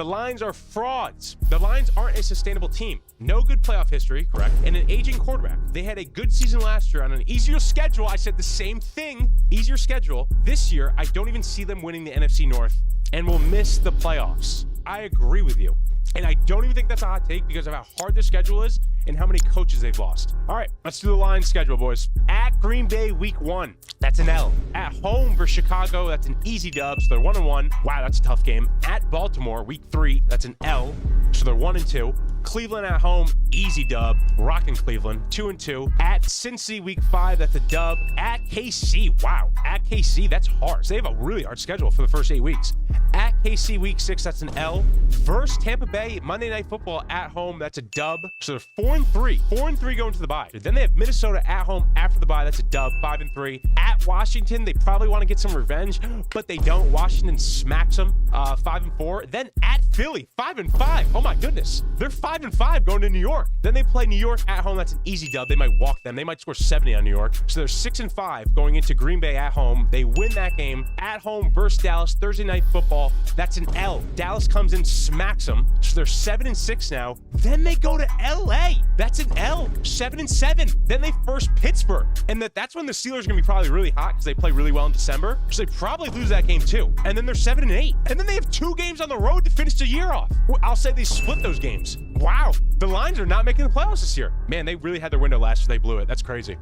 The Lions are frauds. The Lions aren't a sustainable team. No good playoff history, correct, and an aging quarterback. They had a good season last year on an easier schedule. I said the same thing, easier schedule. This year, I don't even see them winning the NFC North and will miss the playoffs. I agree with you. And I don't even think that's a hot take because of how hard their schedule is and how many coaches they've lost. All right, let's do the Lions schedule, boys. At Green Bay, week 1, that's an L. At home versus Chicago, that's an easy dub, so they're 1-1. Wow, that's a tough game. At Baltimore, week 3, that's an L, so they're 1-2. Cleveland at home, easy dub. Rocking Cleveland, 2-2. At Cincy, week 5, that's a dub. At KC, wow. At KC, that's hard. So they have a really hard schedule for the first 8 weeks. At KC, week 6, that's an L. Versus Tampa Bay, Monday Night Football at home, that's a dub. So they're 4-3. 4-3 going to the bye. Then they have Minnesota at home after the bye, that's a dub, 5-3. At Washington, they probably want to get some revenge, but they don't. Washington smacks them, 5-4. Then at Philly, 5-5. Oh my goodness. They're 5-5 going to New York. Then they play New York at home. That's an easy dub. They might walk them. They might score 70 on New York. So they're 6-5 going into Green Bay at home. They win that game at home versus Dallas, Thursday Night Football. That's an L. Dallas comes in, smacks them. So they're 7-6 now. Then they go to LA. That's an L. 7-7. Then they first Pittsburgh. And that's when the Steelers are going to be probably really hot because they play really well in December. So they probably lose that game too. And then they're 7-8. And then they have 2 games on the road to finish the year off. I'll say they split those games. Wow. The Lions are not making the playoffs this year. Man, they really had their window last year. They blew it. That's crazy.